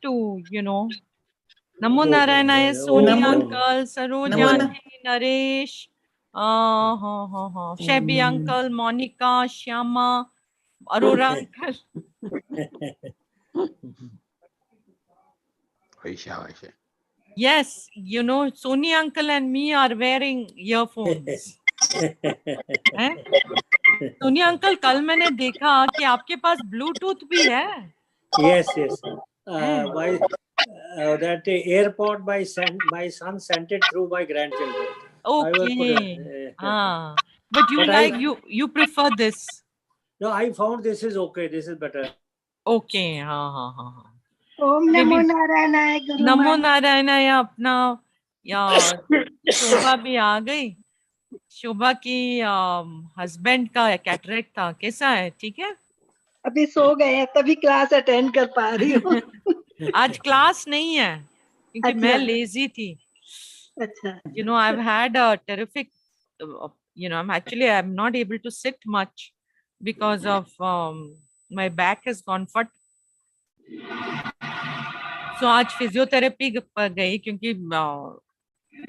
to, Namo Narayana, Soni uncle, Saroj auntie, Naresh, Shebi uncle, Monica, Shyama, Aurora uncle. Yes, Soni uncle and me are wearing earphones. Soni uncle, कल मैंने देखा कि आपके पास Bluetooth भी है. Yes. That AirPod my son sent it through my grandchildren. Okay. But you prefer this? No, I found this is okay. This is better. Okay. Om Namo Narayana. नमो नारायण. या अपना शोभा भी आ गई. शोभा की हस्बैंड का कैटरेक्ट था. कैसा है? ठीक है. अभी सो गए हैं, तभी क्लास अटेंड कर पा रही हूँ. आज क्लास नहीं है क्योंकि मैं लेजी थी. अच्छा. I've had a terrific, I'm not able to sit much because of my back has gone fat. So आज फिजियोथेरेपी पर गई क्योंकि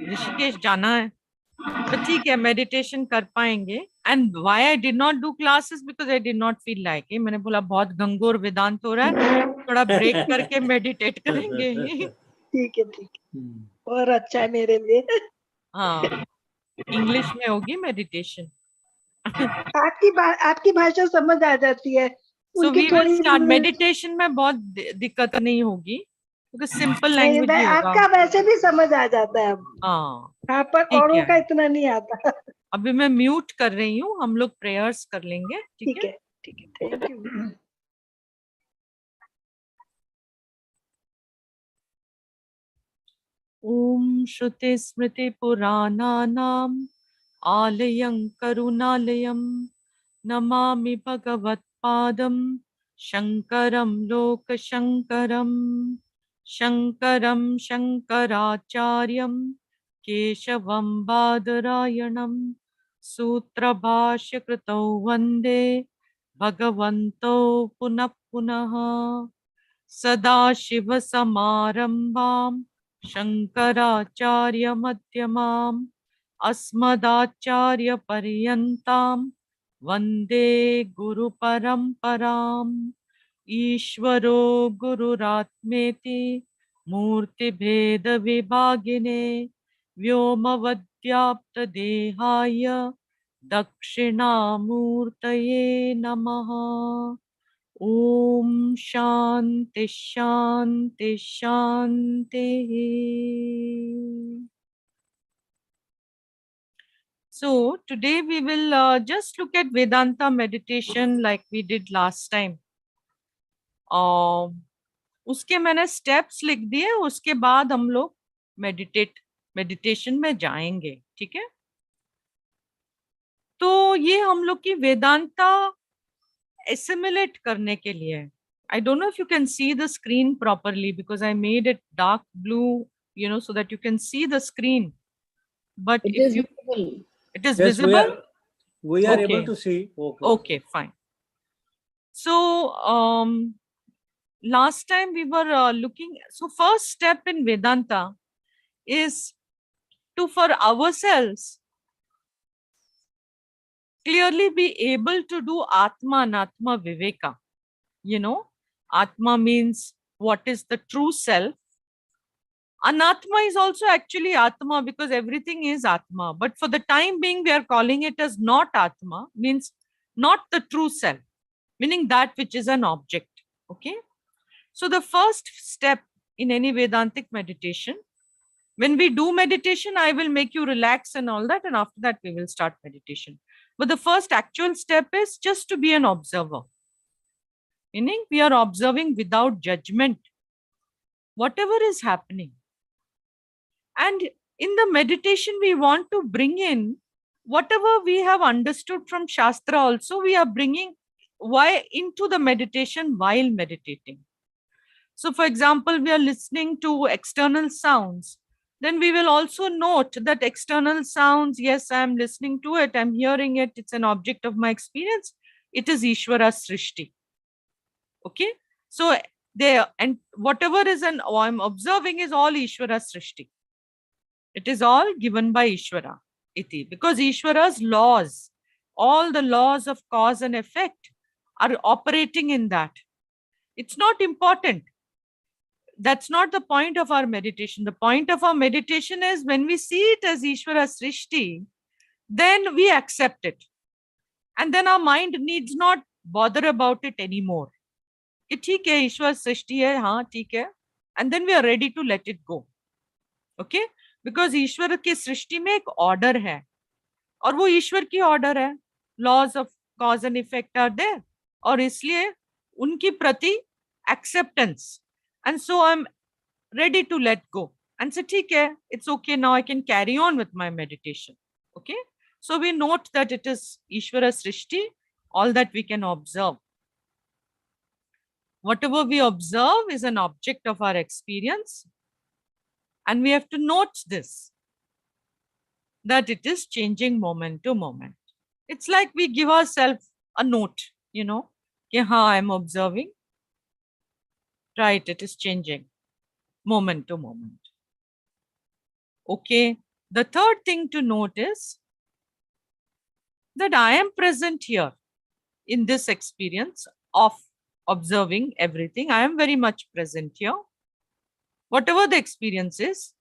ऋषिकेश जाना है. तो ठीक है, मेडिटेशन कर पाएंगे. And why I did not do classes because I did not feel like it. मैंने बोला बहुत गंगोर वेदांत हो रहा है, थोड़ा ब्रेक करके मेडिटेट करेंगे. ठीक है. और अच्छा है मेरे लिए. हाँ, इंग्लिश में होगी मेडिटेशन. आपकी भाषा समझ आ जाती है. So we will start. Meditation में बहुत दिक्कत नहीं होगी क्योंकि सिंपल लैंग्वेज ही होगा. आपका वैसे भी समझ आ जाता है. हाँ, पर औरों का इतना नहीं आता. अभी मैं म्यूट कर रही हूँ, हम लोग प्रेयर्स कर लेंगे. ठीक है. Thank you. ओम श्रुति स्मृति पुराणानाम आलयं करुणालयं नमामि भगवत्पादं शंकरं लोकशंकरं. शंकरं शंकराचार्यं केशवं बादरायणं सूत्रभाष्यकृतौ वन्दे भगवन्तौ पुनः पुनः. सदाशिवसमारम्भां शंकराचार्यमध्यमाम् अस्मदाचार्यपर्यन्तां वन्दे गुरुपरम्पराम्. ईश्वरो गुरुरात्मेति मूर्तिभेदविभागिने व्योमवद्व्याप्तदेहाय दक्षिणामूर्तये नमः. Om Shanti Shanti Shanti. So today we will just look at Vedanta meditation like we did last time. उसके मैंने स्टेप्स लिख दिए, उसके बाद हम लोग मेडिटेशन में जाएंगे. ठीक है. तो ये हम लोग की वेदांता assimilate करने के लिए. I don't know if you can see the screen properly because I made it dark blue, so that you can see the screen. But it is visible. It is visible. We are able to see. Okay, fine. So last time we were looking. So first step in Vedanta is to, for ourselves, clearly be able to do Atma Anatma Viveka. Atma means what is the true self. Anatma is also actually Atma because everything is Atma. But for the time being, we are calling it as not Atma, means not the true self, meaning that which is an object. Okay. So the first step in any Vedantic meditation, when we do meditation, I will make you relax and all that. And after that, we will start meditation. But the first actual step is just to be an observer. Meaning we are observing without judgment whatever is happening. And in the meditation, we want to bring in whatever we have understood from Shastra also, we are bringing into the meditation while meditating. So for example, we are listening to external sounds. Then we will also note that external sounds, yes, I am listening to it, I'm hearing it, it's an object of my experience. It is Ishvara Srishti. Okay. So And whatever is I'm observing is all Ishvara Srishti. It is all given by Ishvara. Iti. Because Ishvara's laws, all the laws of cause and effect are operating in that. It's not important. That's not the point of our meditation. The point of our meditation is when we see it as Ishvara Srishti, then we accept it. And then our mind needs not bother about it anymore. कि ठीक है ईश्वर सृष्टि है हाँ ठीक है and then we are ready to let it go. Okay? Because ईश्वर की सृष्टि में एक ऑर्डर है और वो ईश्वर की ऑर्डर है. Laws of cause and effect are there और इसलिए उनकी प्रति acceptance. And so I am ready to let go and say ठीक है, it's okay, now I can carry on with my meditation. Okay, so we note that it is Ishvara Srishti, all that we can observe. Whatever we observe is an object of our experience, and we have to note this, that it is changing moment to moment. It's like we give ourselves a note, you know, कि हाँ, I'm observing, right, it is changing moment to moment. Okay, the third thing to note is that I am present here in this experience of observing everything. I am very much present here. Whatever the experience is,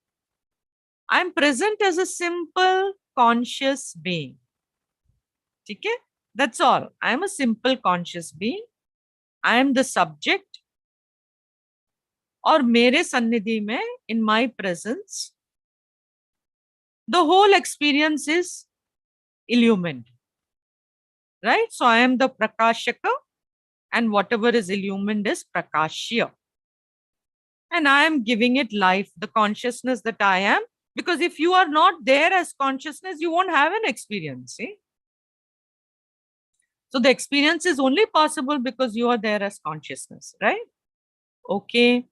I am present as a simple conscious being. Okay? That's all. I am a simple conscious being. I am the subject. और मेरे सन्निधि में, in my presence, the whole experience is illumined. Right? So I am the Prakashaka, and whatever is illumined is Prakashya. And I am giving it life, the consciousness that I am. Because if you are not there as consciousness, you won't have an experience. See? So the experience is only possible because you are there as consciousness, right? Okay.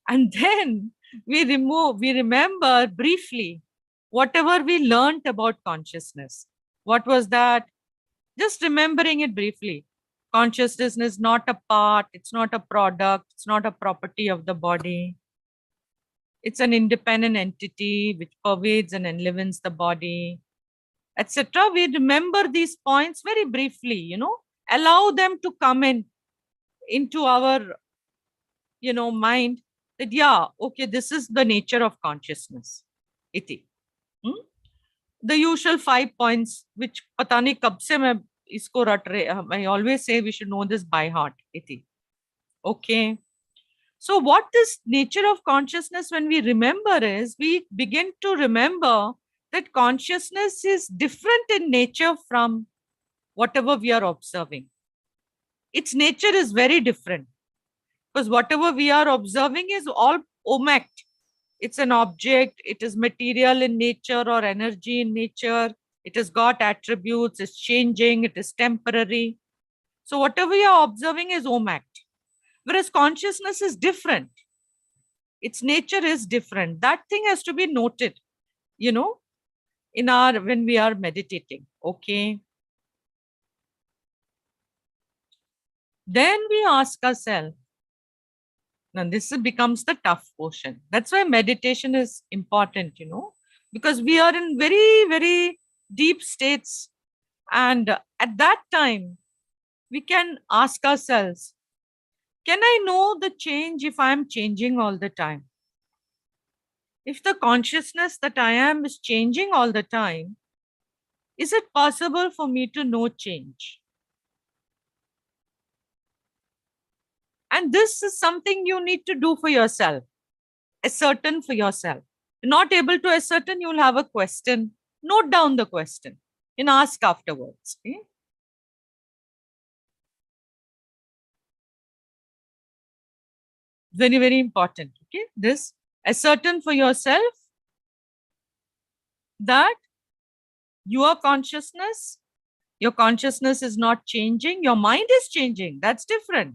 And then we remember briefly whatever we learned about consciousness. What was that? Just remembering it briefly. Consciousness is not a part, it's not a product, it's not a property of the body. It's an independent entity which pervades and enlivens the body, etc. We remember these points very briefly, you know, allow them to come into our, you know, mind that, yeah, okay, this is the nature of consciousness. Iti. The usual 5 points, which pata nahi kab se main isko rat rahe, I always say we should know this by heart. Iti. Okay. So what this nature of consciousness, when we remember, is we begin to remember that consciousness is different in nature from whatever we are observing. Its nature is very different because whatever we are observing is all omact. It's an object, it is material in nature or energy in nature. It has got attributes, it's changing, it is temporary. So whatever you are observing is omact. Whereas consciousness is different. Its nature is different. That thing has to be noted, you know, when we are meditating. Okay. Then we ask ourselves, now this becomes the tough portion. That's why meditation is important, you know, because we are in very, very deep states. And at that time, we can ask ourselves, can I know the change if I am changing all the time? If the consciousness that I am is changing all the time, is it possible for me to know change? And this is something you need to do for yourself, ascertain for yourself. If you're not able to ascertain, you'll have a question. Note down the question and ask afterwards. Okay? Very, very important. Okay, this ascertain for yourself that your consciousness is not changing. Your mind is changing. That's different.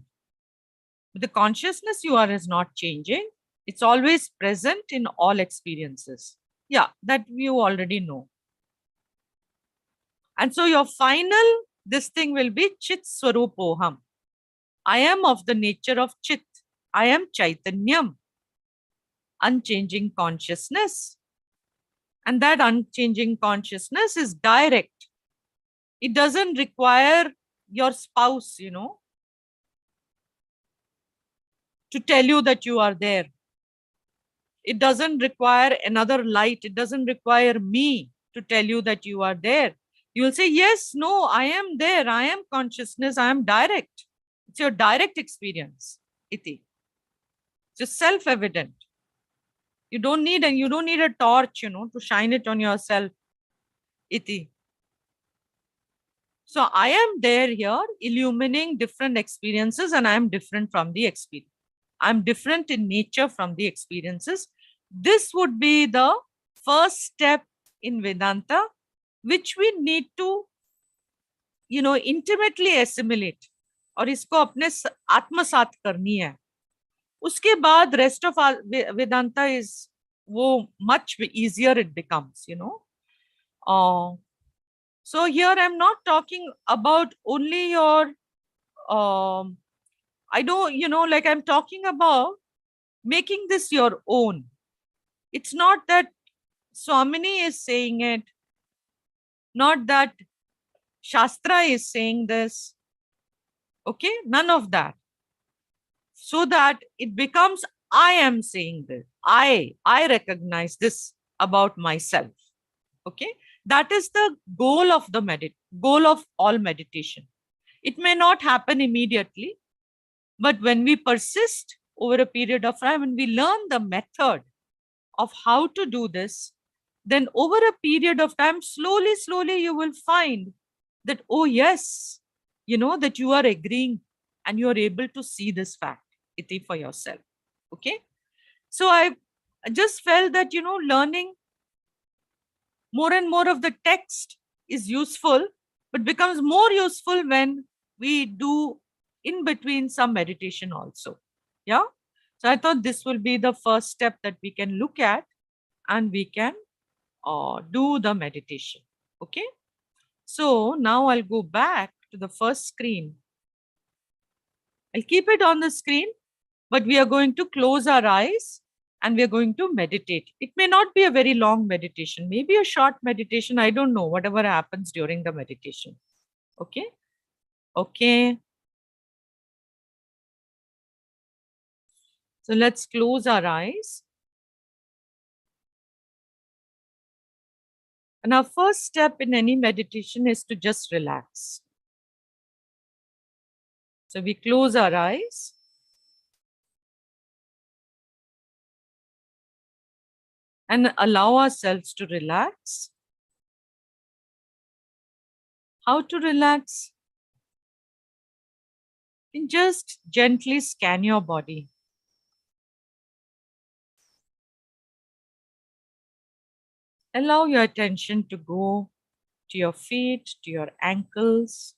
But the consciousness you are is not changing. It's always present in all experiences. Yeah, that you already know. And so your final, this thing will be Chit Swarupoham. I am of the nature of Chit. I am Chaitanyam, unchanging consciousness. And that unchanging consciousness is direct. It doesn't require your spouse, to tell you that you are there. It doesn't require another light. It doesn't require me to tell you that you are there. You will say, yes, no, I am there. I am consciousness. I am direct. It's your direct experience, Iti. It's just self-evident. You don't need a torch, to shine it on yourself, Iti. So I am there here illumining different experiences, and I am different from the experience. I'm different in nature from the experiences. This would be the first step in Vedanta, which we need to, intimately assimilate. और इसको अपने आत्मसात करनी है. उसके बाद rest of Vedanta is वो much easier it becomes, So here I'm not talking about only your, I don't, like I'm talking about making this your own. It's not that Swamini is saying it, not that Shastra is saying this. Okay, none of that. So that it becomes, I am saying this. I recognize this about myself. Okay, that is the goal of the goal of all meditation. It may not happen immediately, but when we persist over a period of time, when we learn the method of how to do this, then over a period of time, slowly, you will find that, oh yes, that you are agreeing and you are able to see this fact, Iti, for yourself. Okay. So I just felt that, learning more and more of the text is useful, but becomes more useful when we do in between some meditation also. Yeah. So I thought this will be the first step that we can look at, and we can do the meditation. Okay. So now I'll go back to the first screen. I'll keep it on the screen, but we are going to close our eyes and we are going to meditate. It may not be a very long meditation, maybe a short meditation. I don't know, whatever happens during the meditation. Okay. Okay. So let's close our eyes. And our first step in any meditation is to just relax. So we close our eyes. And allow ourselves to relax. How to relax? And just gently scan your body. Allow your attention to go to your feet, to your ankles,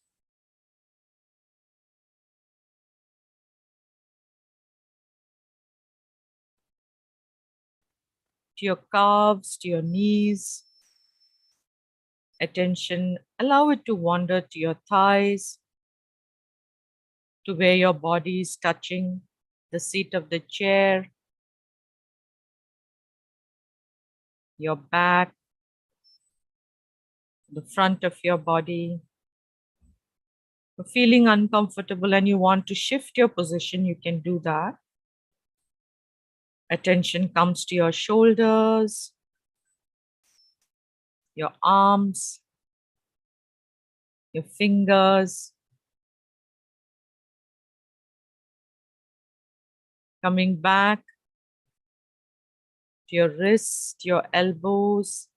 to your calves, to your knees. Attention, allow it to wander to your thighs, to where your body is touching the seat of the chair, your back, the front of your body. If you're feeling uncomfortable and you want to shift your position, you can do that. Attention comes to your shoulders, your arms, your fingers, coming back to your wrists, your elbows,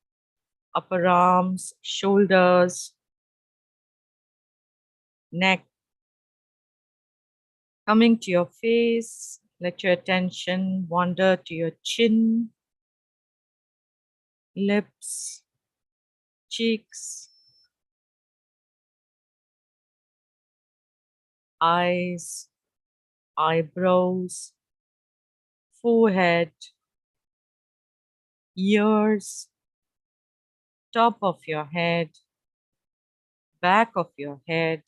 upper arms, shoulders, neck, coming to your face. Let your attention wander to your chin, lips, cheeks, eyes, eyebrows, forehead, ears, top of your head, back of your head,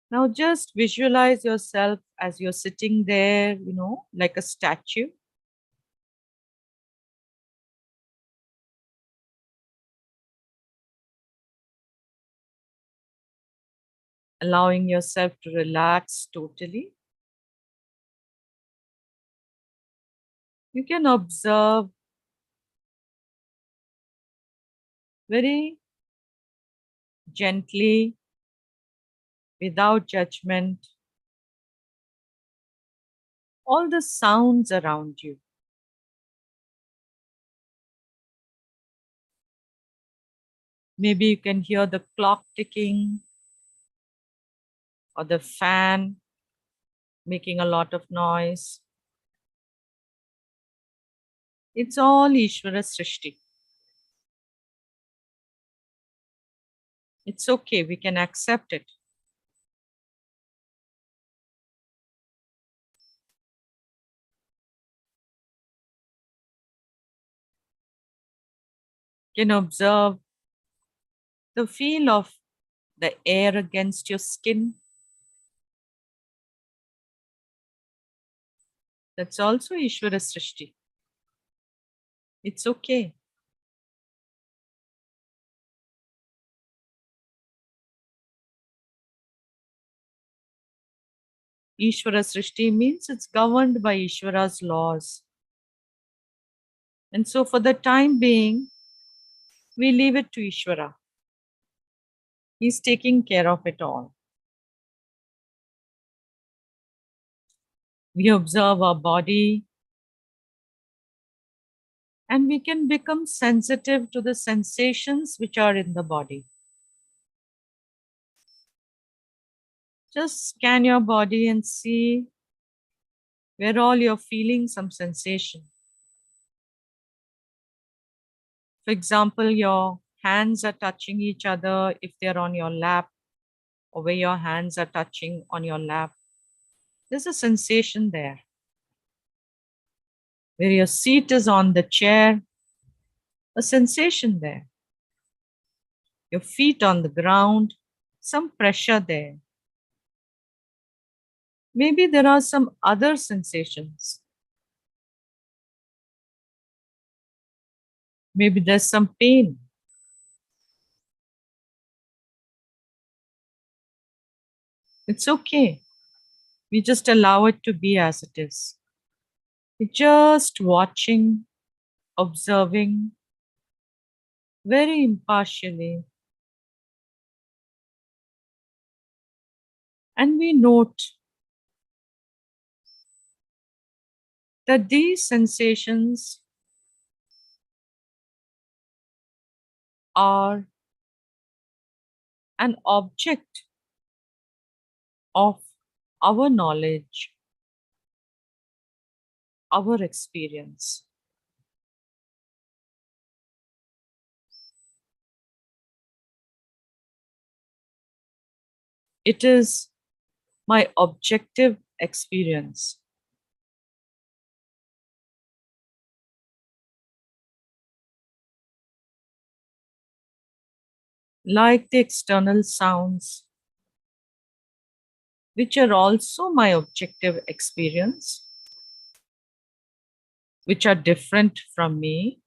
Now just visualize yourself as you're sitting there, like a statue. Allowing yourself to relax totally. You can observe very gently, without judgment, all the sounds around you. Maybe you can hear the clock ticking or the fan making a lot of noise. It's all Ishvara Srishti. It's okay, we can accept it. You can observe the feel of the air against your skin. That's also Ishvara Srishti. It's okay. Ishvara Srishti means it's governed by Ishvara's laws. And so for the time being, we leave it to Ishvara. He's taking care of it all. We observe our body and we can become sensitive to the sensations which are in the body. Just scan your body and see where all you're feeling some sensation. For example, your hands are touching each other if they're on your lap, or where your hands are touching on your lap. There's a sensation there. Where your seat is on the chair, a sensation there. Your feet on the ground, some pressure there. Maybe there are some other sensations. Maybe there's some pain. It's okay. We just allow it to be as it is. We're just watching, observing, very impartially. And we note that these sensations are an object of our knowledge, our experience. It is my objective experience. Like the external sounds, which are also my objective experience, which are different from me.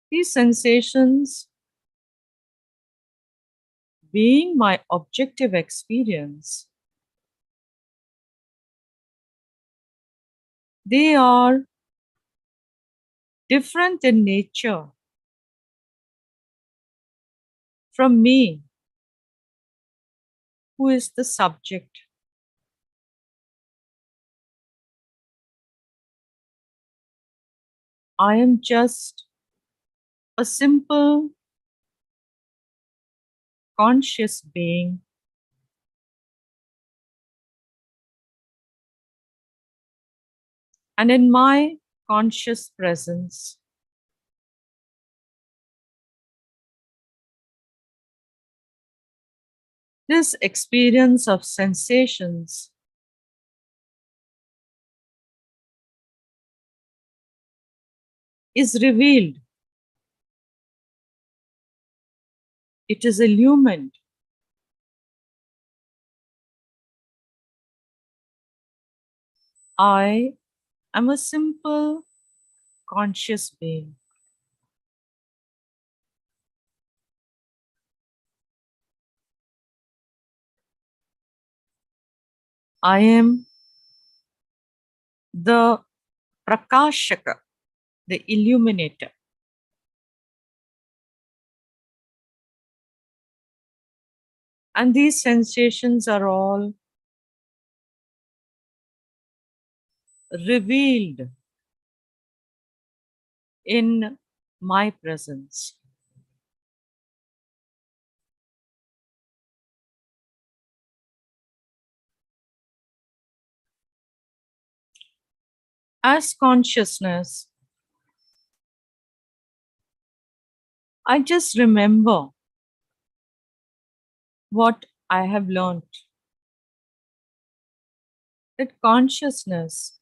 These sensations, being my objective experience, they are different in nature from me, who is the subject. I am just a simple conscious being and in my conscious presence, this experience of sensations is revealed. It is illumined. I am a simple conscious being. I am the Prakashaka, the illuminator. And these sensations are all revealed in my presence. As consciousness, I just remember what I have learned, that consciousness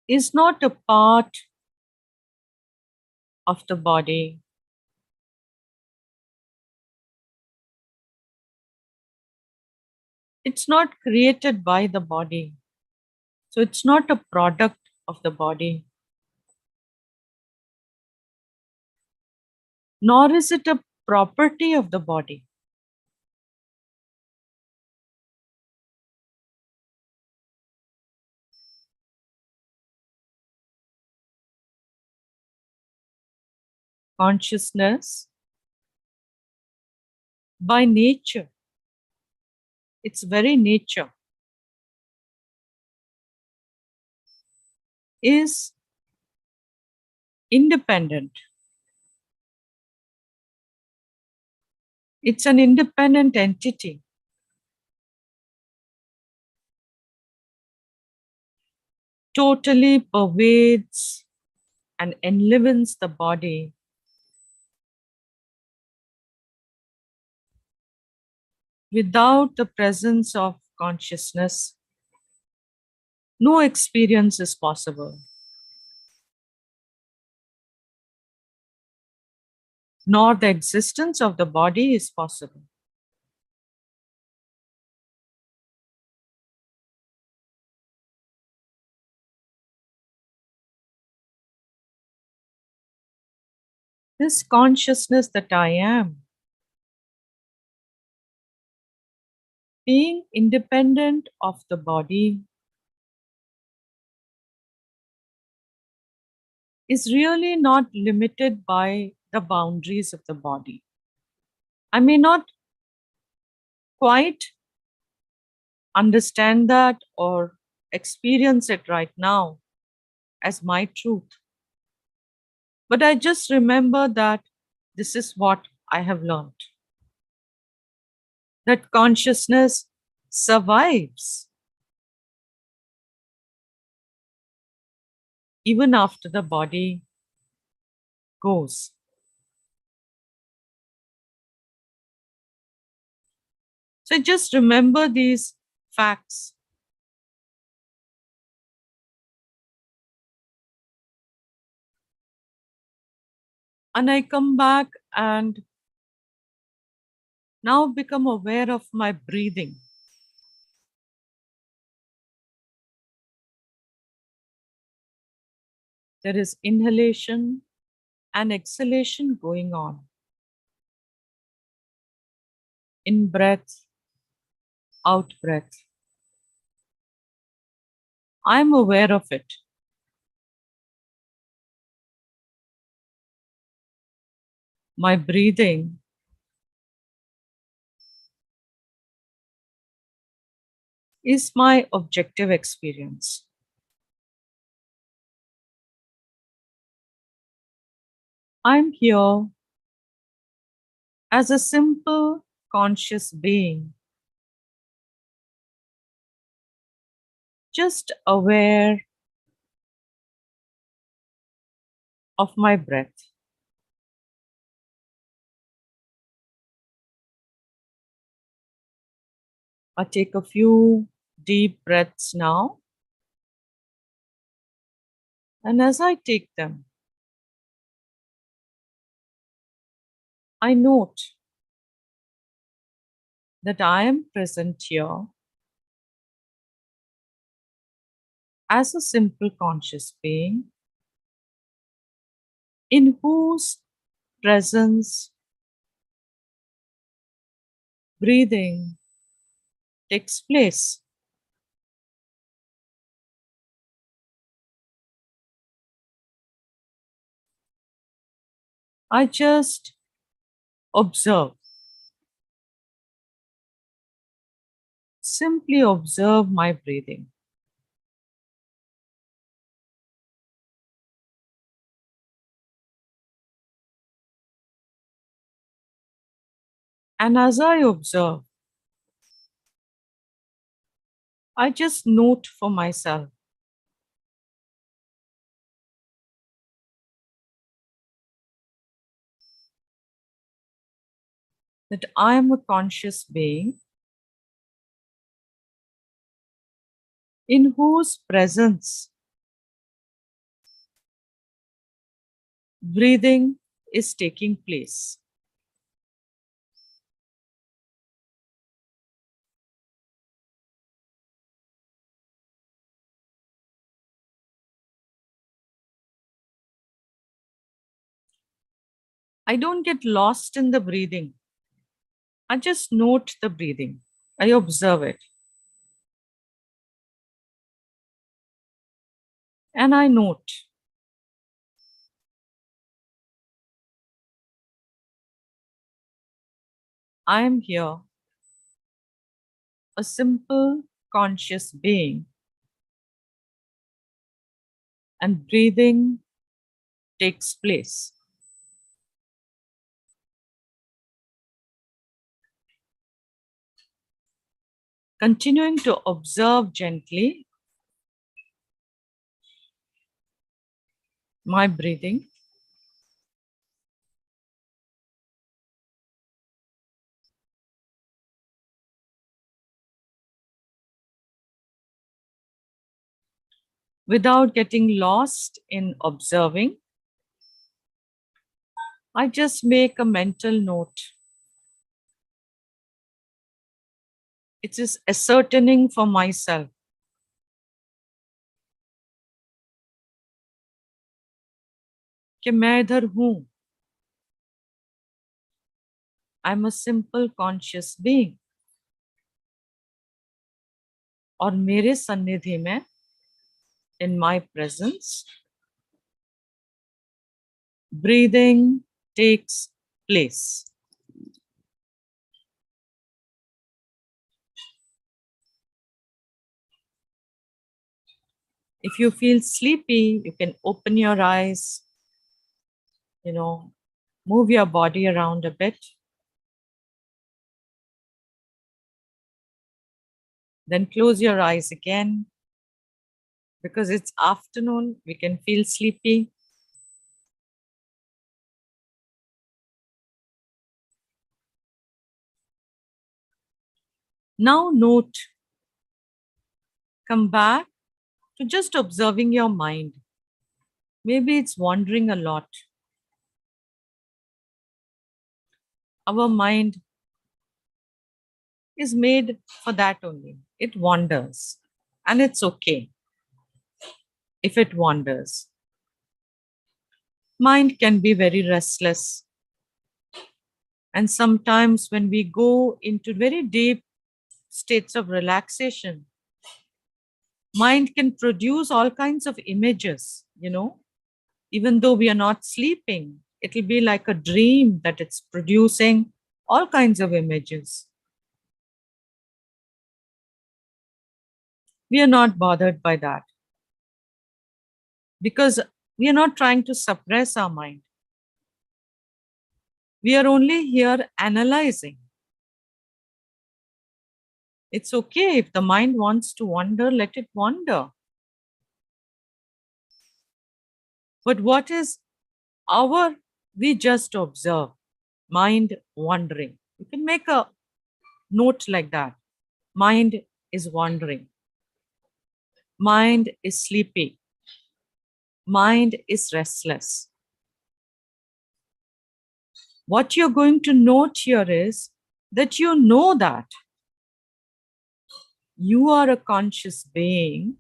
is not a part of the body. It's not created by the body. So it's not a product of the body, nor is it a property of the body. Consciousness, by nature, its very nature, is independent. It's an independent entity, totally pervades and enlivens the body without the presence of consciousness. No experience is possible, nor the existence of the body is possible. This consciousness that I am, being independent of the body, is really not limited by the boundaries of the body. I may not quite understand that or experience it right now as my truth, but I just remember that this is what I have learned, that consciousness survives even after the body goes. So just remember these facts. And I come back and now become aware of my breathing. There is inhalation and exhalation going on. In breath, out breath. I'm aware of it. My breathing is my objective experience. I'm here as a simple conscious being, just aware of my breath. I take a few deep breaths now. And as I take them, I note that I am present here as a simple conscious being in whose presence breathing takes place. I just observe, simply observe my breathing. And as I observe, I just note for myself that I am a conscious being in whose presence breathing is taking place. I don't get lost in the breathing. I just note the breathing. I observe it. And I note. I am here, a simple conscious being, and breathing takes place. Continuing to observe gently my breathing. Without getting lost in observing, I just make a mental note. It is ascertaining for myself कि मैं इधर हूँ. I'm a simple conscious being. और मेरे सन्निधि में, in my presence, breathing takes place. If you feel sleepy, you can open your eyes, move your body around a bit. Then close your eyes again. Because it's afternoon, we can feel sleepy. Now note, come back to just observing your mind. Maybe it's wandering a lot. Our mind is made for that only. It wanders, and it's okay if it wanders. Mind can be very restless. And sometimes when we go into very deep states of relaxation, mind can produce all kinds of images, even though we are not sleeping. It'll be like a dream that it's producing all kinds of images. We are not bothered by that because we are not trying to suppress our mind. We are only here analyzing. It's okay if the mind wants to wander, let it wander. But what is we just observe mind wandering. You can make a note like that. Mind is wandering. Mind is sleepy. Mind is restless. What you're going to note here is that you know that you are a conscious being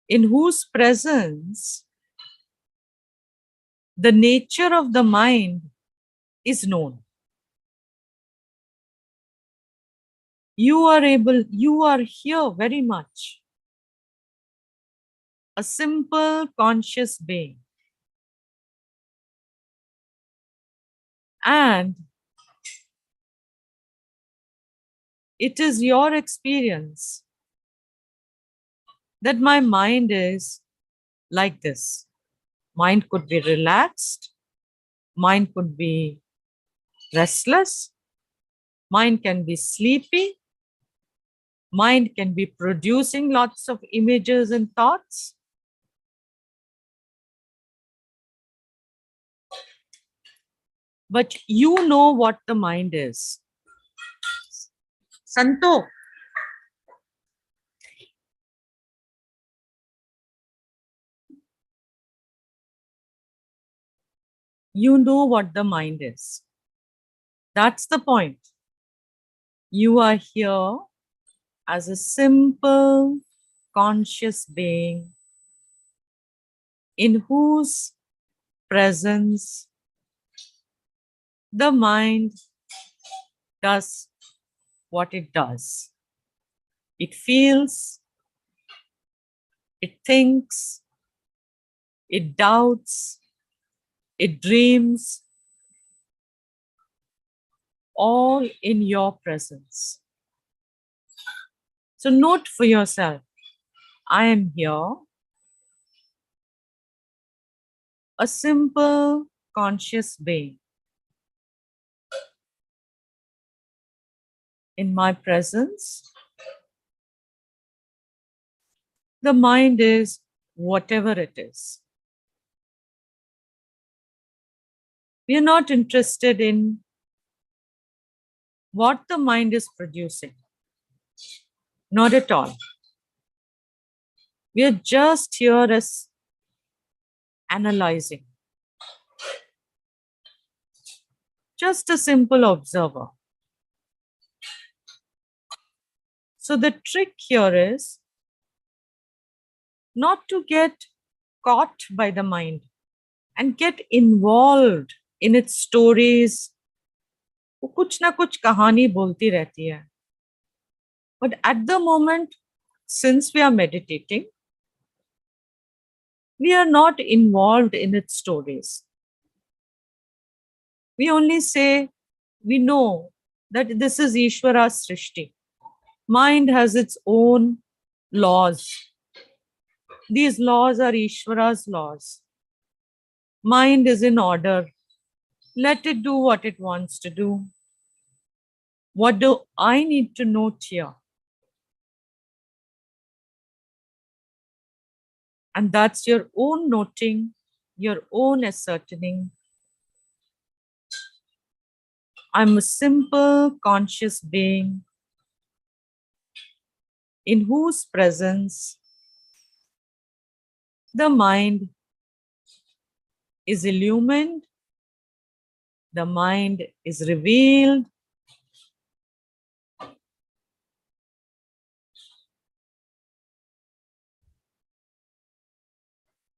in whose presence the nature of the mind is known. You are here very much, a simple conscious being. And it is your experience that my mind is like this. Mind could be relaxed, mind could be restless, mind can be sleepy, mind can be producing lots of images and thoughts. But you know what the mind is. Santo, you know what the mind is. That's the point. You are here as a simple conscious being in whose presence the mind does what it does. It feels, it thinks, it doubts, it dreams, all in your presence. So note for yourself, I am here, a simple conscious being. In my presence, the mind is whatever it is. We are not interested in what the mind is producing. Not at all. We are just here as analyzing. Just a simple observer. So the trick here is not to get caught by the mind and get involved in its stories. वो कुछ ना कुछ कहानी बोलती रहती है. But at the moment, since we are meditating, we are not involved in its stories. We only say, we know that this is Ishvara's Srishti. Mind has its own laws. These laws are Ishvara's laws. Mind is in order. Let it do what it wants to do. What do I need to note here? And that's your own noting, your own ascertaining. I'm a simple conscious being in whose presence the mind is illumined, the mind is revealed,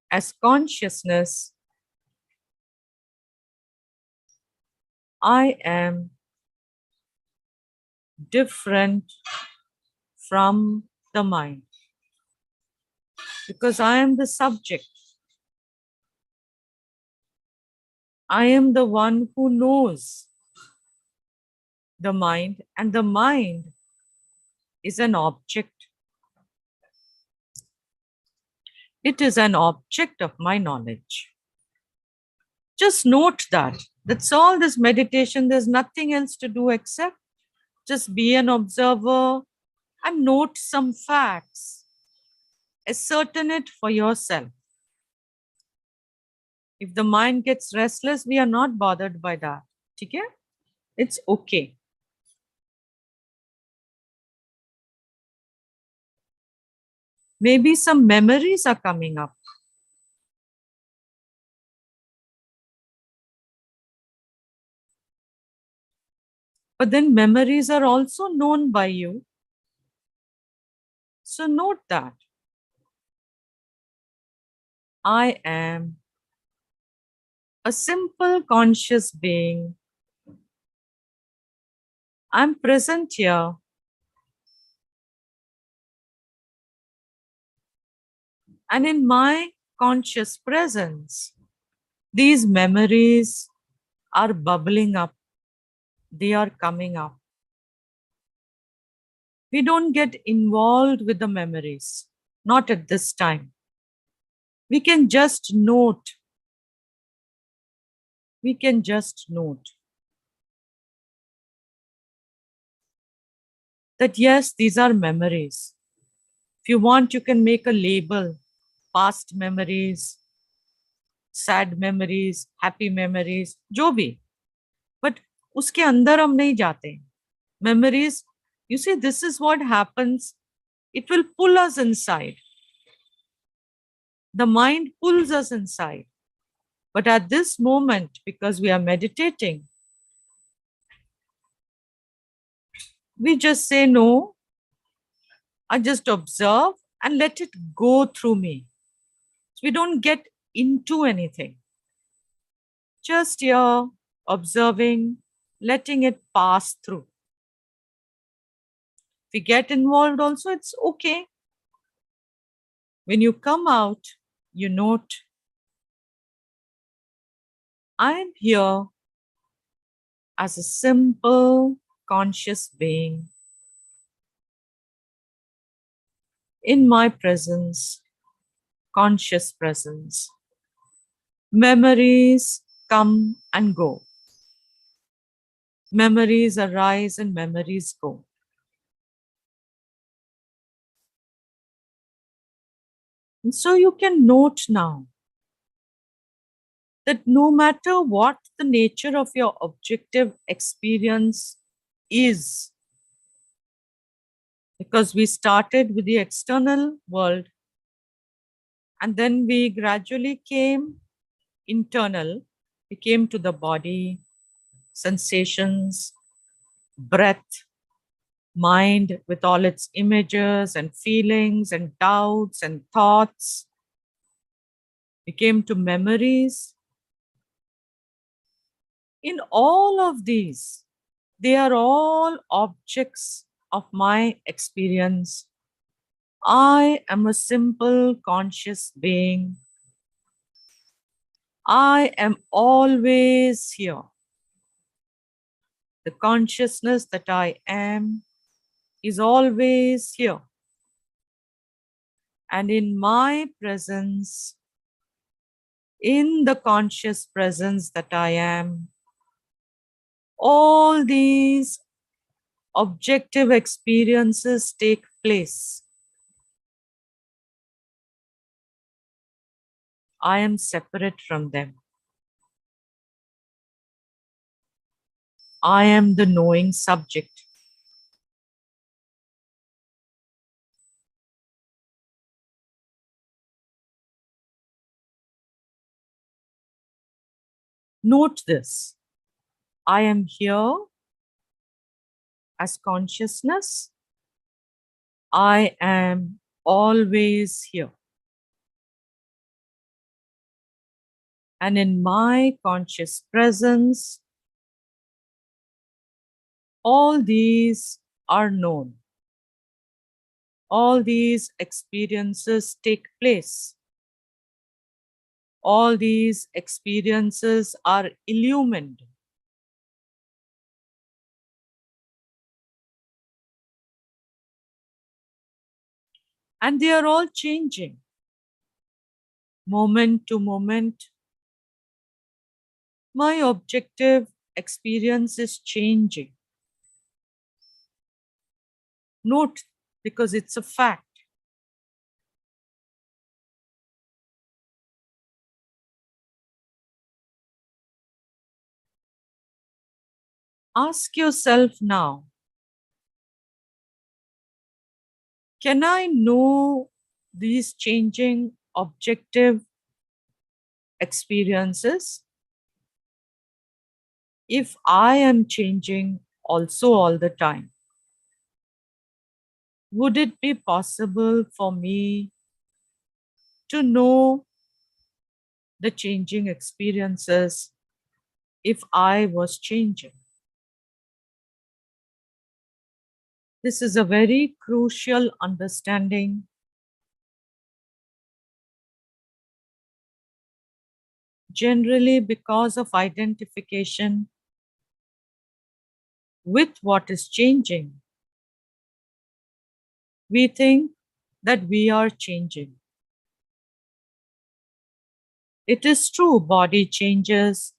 as consciousness. I am different from the mind because I am the subject. I am the one who knows the mind, and the mind is an object. It is an object of my knowledge. Just note that. That's all this meditation. There's nothing else to do except just be an observer and note some facts. Ascertain it for yourself. If the mind gets restless, we are not bothered by that. Okay? It's okay. Maybe some memories are coming up. But then memories are also known by you. So note that. I am a simple conscious being. I'm present here. And in my conscious presence, these memories are bubbling up. They are coming up. We don't get involved with the memories, not at this time. We can just note. We can just note that yes, these are memories. If you want, you can make a label, past memories, sad memories, happy memories, जो भी. But उसके अंदर हम नहीं जाते. Memories, you see, this is what happens. It will pull us inside. The mind pulls us inside. But at this moment, because we are meditating, we just say, no, I just observe and let it go through me. So we don't get into anything. Just here, observing, letting it pass through. If we get involved also, it's okay. When you come out, you note, I'm here as a simple conscious being in my presence, conscious presence. Memories come and go. Memories arise and memories go. And so you can note now that no matter what the nature of your objective experience is, because we started with the external world and then we gradually came internal, we came to the body, sensations, breath, mind with all its images and feelings and doubts and thoughts. We came to memories. In all of these, they are all objects of my experience. I am a simple conscious being. I am always here. The consciousness that I am is always here. And in my presence, in the conscious presence that I am, all these objective experiences take place. I am separate from them. I am the knowing subject. Note this. I am here as consciousness. I am always here. And in my conscious presence, all these are known. All these experiences take place. All these experiences are illumined. And they are all changing. Moment to moment, my objective experience is changing. Note, because it's a fact. Ask yourself now, can I know these changing objective experiences if I am changing also all the time? Would it be possible for me to know the changing experiences if I was changing. This is a very crucial understanding. Generally, because of identification with what is changing, we think that we are changing. It is true, body changes.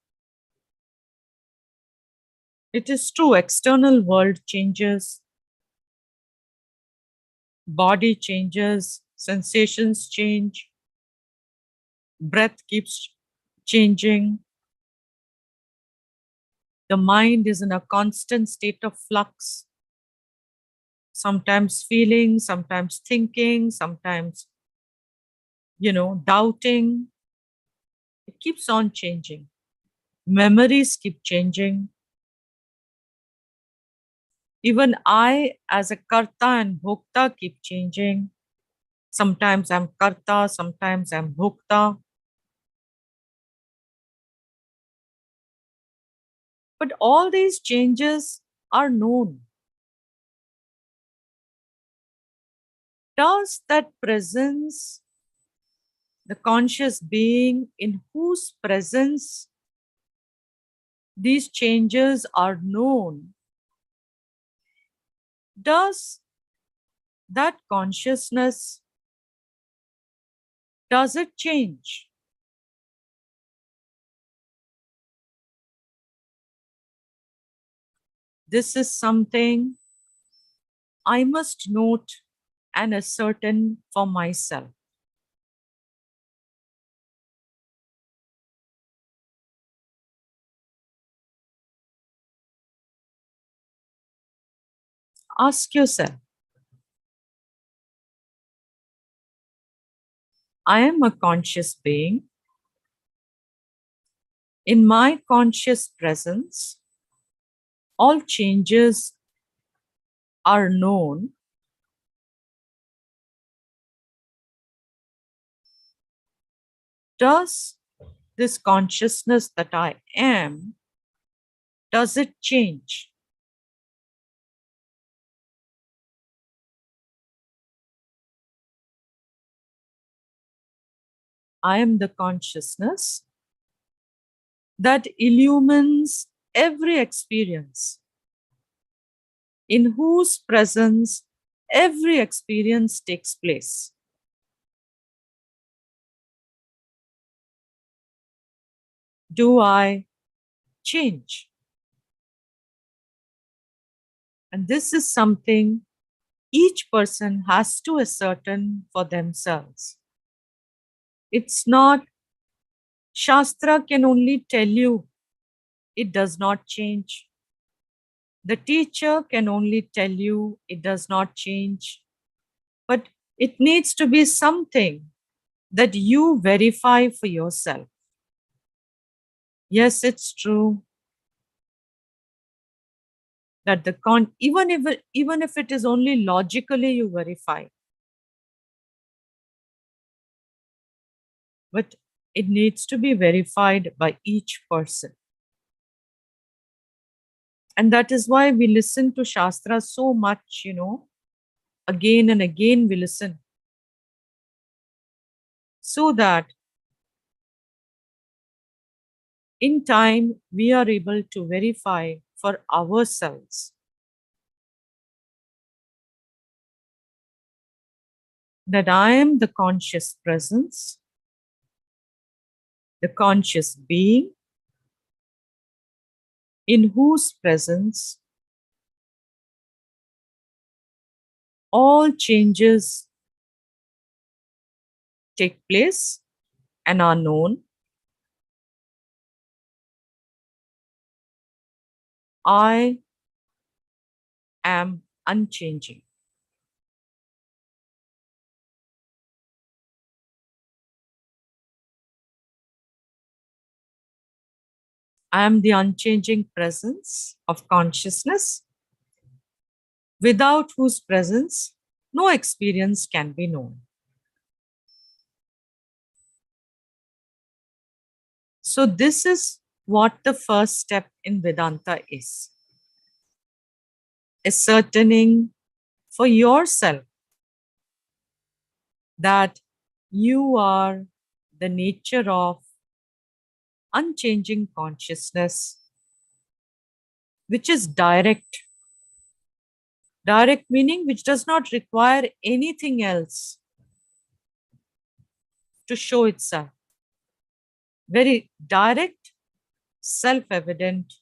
It is true, external world changes. Body changes, sensations change, breath keeps changing. The mind is in a constant state of flux, sometimes feeling, sometimes thinking, sometimes, doubting. It keeps on changing. Memories keep changing. Even I, as a karta and bhokta, keep changing. Sometimes I'm karta, sometimes I'm bhokta. But all these changes are known. Does that presence, the conscious being in whose presence these changes are known, does that consciousness, does it change? This is something I must note and ascertain for myself. Ask yourself, I am a conscious being. In my conscious presence, all changes are known. Does this consciousness that I am, does it change? I am the consciousness that illumines every experience, in whose presence every experience takes place. Do I change? And this is something each person has to ascertain for themselves. It's not, Shastra can only tell you it does not change. The teacher can only tell you it does not change. But it needs to be something that you verify for yourself. Yes, it's true that even if it is only logically you verify, but it needs to be verified by each person. And that is why we listen to Shastra so much, again and again we listen. So that in time we are able to verify for ourselves that I am the conscious presence, the conscious being, in whose presence all changes take place and are known. I am unchanging. I am the unchanging presence of consciousness, without whose presence no experience can be known. So this is what the first step in Vedanta is. Ascertaining for yourself that you are the nature of unchanging consciousness, which is direct. Direct meaning which does not require anything else to show itself. Very direct, self-evident,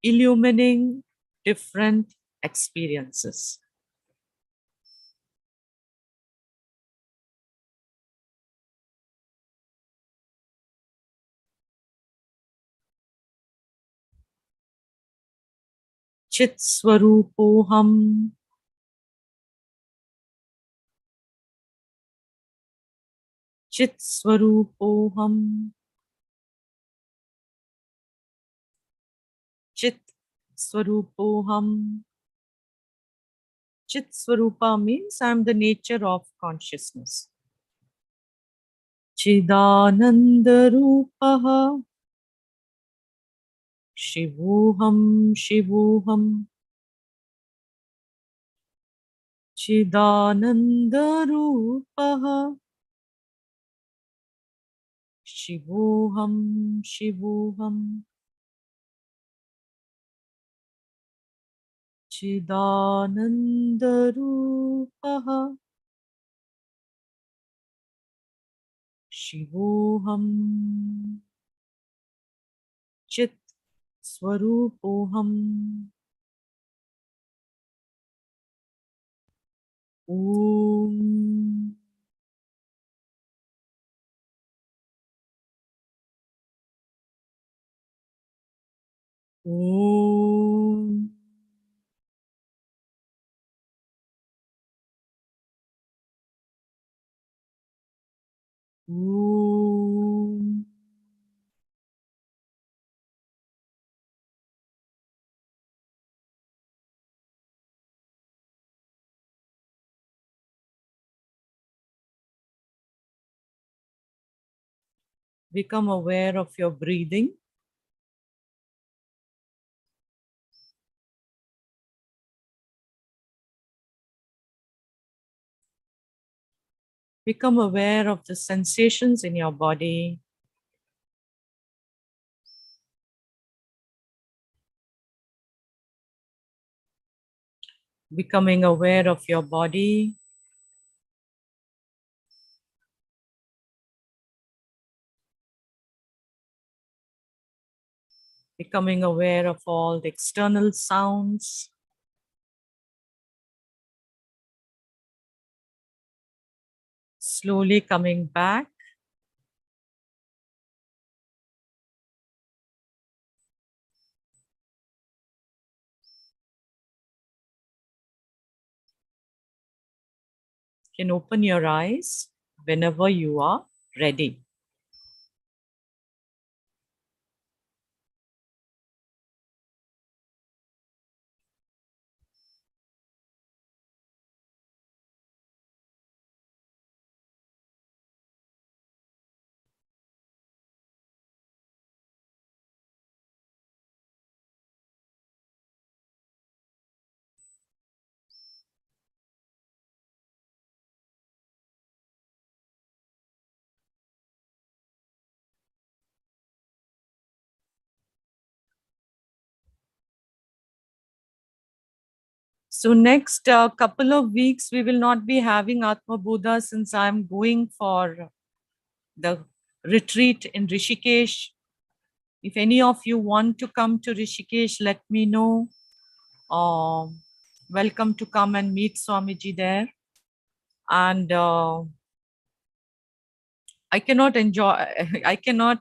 illumining different experiences. Chit Swarupoham. Chit Swarupoham. Chit Swarupoham. Chit Swarupa means I am the nature of consciousness. Chidananda Rupaha. Shivoham, Shivoham. Chidananda Rupaha. Shivoham, Shivoham. Chidananda Rupaha. Shivoham. Chit Swarupoham. Om. Om. Om. Become aware of your breathing. Become aware of the sensations in your body. Becoming aware of your body. Becoming aware of all the external sounds. Slowly coming back. You can open your eyes whenever you are ready. So next couple of weeks, we will not be having Atma Bodha since I'm going for the retreat in Rishikesh. If any of you want to come to Rishikesh, let me know. Welcome to come and meet Swamiji there. And I cannot I cannot,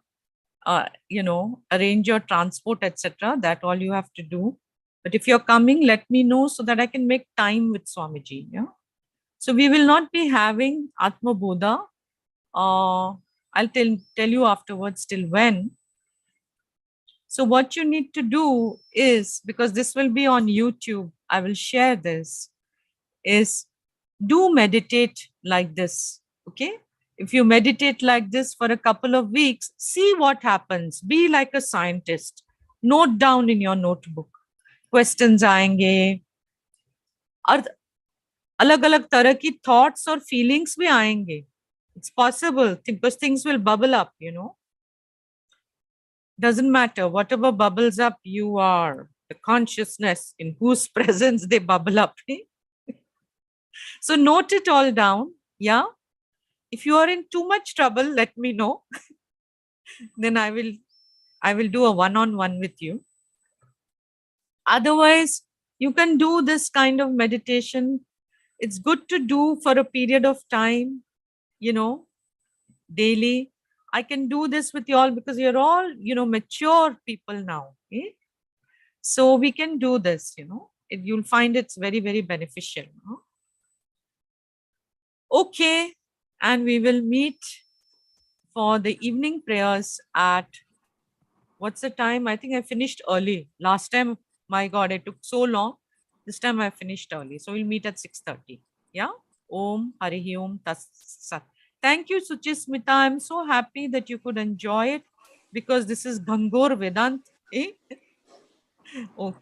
arrange your transport, etc. That all you have to do. But if you're coming, let me know so that I can make time with Swamiji. Yeah. So we will not be having Atma Bodha. I'll tell you afterwards till when. So what you need to do is, because this will be on YouTube, I will share this, is do meditate like this. Okay. If you meditate like this for a couple of weeks, see what happens. Be like a scientist. Note down in your notebook. Questions आएंगे और अलग-अलग तरह की thoughts और feelings भी आएंगे. It's possible because things will bubble up, you know. Doesn't matter. Whatever bubbles up, you are the consciousness in whose presence they bubble up. So note it all down. Yeah. If you are in too much trouble, let me know. Then I will do a one-on-one with you. Otherwise, you can do this kind of meditation. It's good to do for a period of time, you know, daily. I can do this with you all because you're all, you know, mature people now. Okay? So we can do this, you know. You'll find it's very, very beneficial. No? Okay. And we will meet for the evening prayers at, what's the time? I think I finished early. Last time, my God, it took so long. This time I finished early. So we'll meet at 6:30. Yeah? Om Harihi Om Tat Sat. Thank you, Suchismita. I'm so happy that you could enjoy it because this is Gangor Vedant. Eh? Okay.